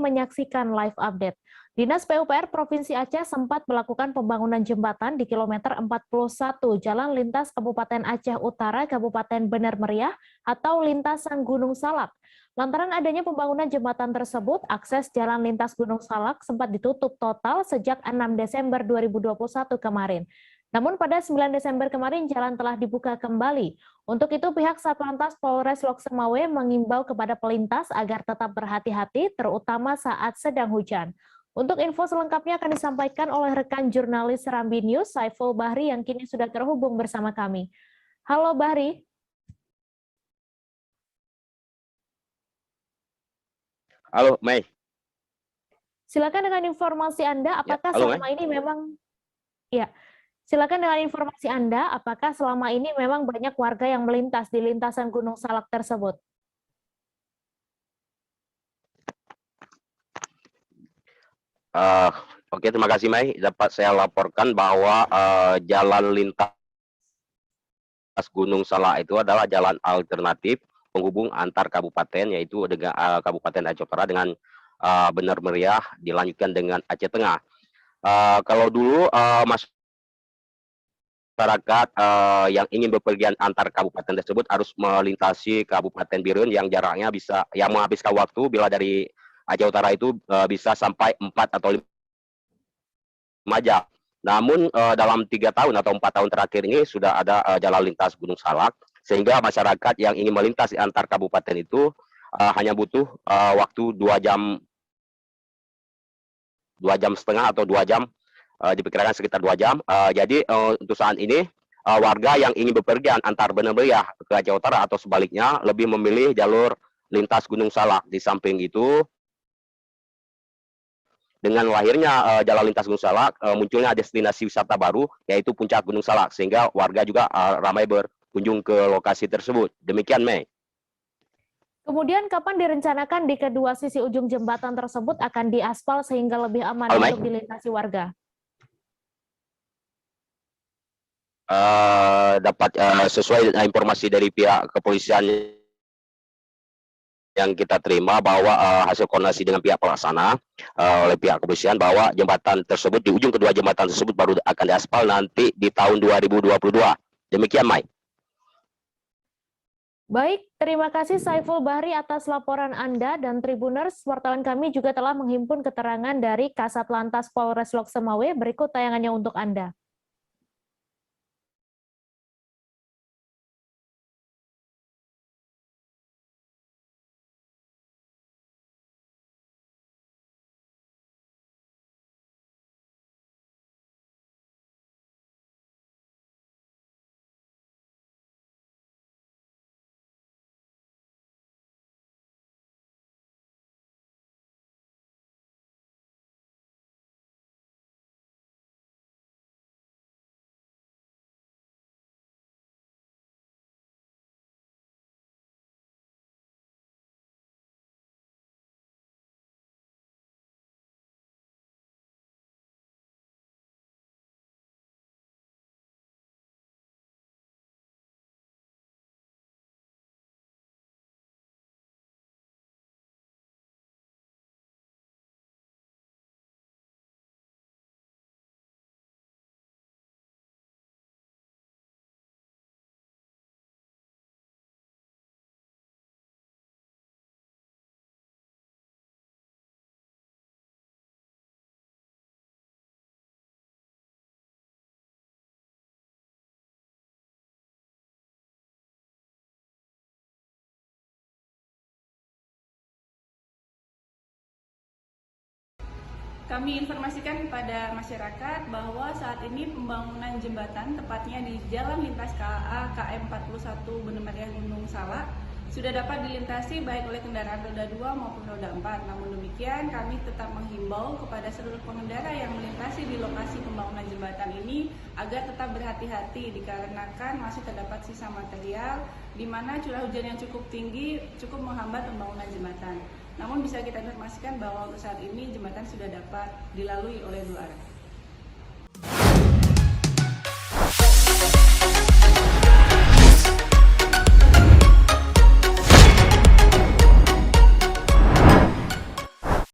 menyaksikan live update. Dinas PUPR Provinsi Aceh sempat melakukan pembangunan jembatan di kilometer 41 Jalan Lintas Kabupaten Aceh Utara, Kabupaten Bener Meriah atau lintasan Gunung Salak. Lantaran adanya pembangunan jembatan tersebut, akses jalan lintas Gunung Salak sempat ditutup total sejak 6 Desember 2021 kemarin. Namun pada 9 Desember kemarin jalan telah dibuka kembali. Untuk itu pihak Satlantas Polres Lok Semawe mengimbau kepada pelintas agar tetap berhati-hati terutama saat sedang hujan. Untuk info selengkapnya akan disampaikan oleh rekan jurnalis Serambi News Saiful Bahri yang kini sudah terhubung bersama kami. Halo Bahri. Halo Mei. Silakan dengan informasi Anda, apakah selama ini memang silakan dengan informasi Anda, apakah selama ini memang banyak warga yang melintas di lintasan Gunung Salak tersebut? Oke, terima kasih Mei. Dapat saya laporkan bahwa jalan lintas Gunung Salak itu adalah jalan alternatif penghubung antar kabupaten, yaitu dengan Kabupaten Aceh Utara dengan Bener Meriah, dilanjutkan dengan Aceh Tengah. Kalau dulu masyarakat yang ingin bepergian antar kabupaten tersebut harus melintasi Kabupaten Birun yang jaraknya bisa menghabiskan waktu bila dari Aceh Utara itu bisa sampai 4 atau 5 jam. Namun dalam 3 tahun atau 4 tahun terakhir ini sudah ada jalan lintas Gunung Salak, sehingga masyarakat yang ingin melintas antar kabupaten itu hanya butuh waktu 2 jam setengah atau 2 jam, diperkirakan sekitar 2 jam. Jadi untuk saat ini warga yang ingin bepergian antar Bener Meriah ke Aceh Utara atau sebaliknya lebih memilih jalur lintas Gunung Salak. Di samping itu, dengan lahirnya jalan lintas Gunung Salak, munculnya destinasi wisata baru, yaitu Puncak Gunung Salak, sehingga warga juga ramai berkunjung ke lokasi tersebut. Demikian, Mei. Kemudian kapan direncanakan di kedua sisi ujung jembatan tersebut akan diaspal sehingga lebih aman untuk dilintasi warga? Dapat sesuai informasi dari pihak kepolisian yang kita terima bahwa hasil koordinasi dengan pihak pelaksana oleh pihak kepolisian bahwa jembatan tersebut, di ujung kedua jembatan tersebut baru akan diaspal nanti di tahun 2022. Demikian, Mai. Baik, terima kasih Saiful Bahri atas laporan Anda, dan Tribuners, wartawan kami juga telah menghimpun keterangan dari Kasat Lantas Polres Lok Semawe. Berikut tayangannya untuk Anda. Kami informasikan kepada masyarakat bahwa saat ini pembangunan jembatan, tepatnya di Jalan Lintas KA KM 41 Bener Meriah Gunung Salak, sudah dapat dilintasi baik oleh kendaraan roda 2 maupun roda 4. Namun demikian, kami tetap menghimbau kepada seluruh pengendara yang melintasi di lokasi pembangunan jembatan ini agar tetap berhati-hati dikarenakan masih terdapat sisa material di mana curah hujan yang cukup tinggi cukup menghambat pembangunan jembatan. Namun bisa kita informasikan bahwa untuk saat ini jembatan sudah dapat dilalui oleh 2 arah.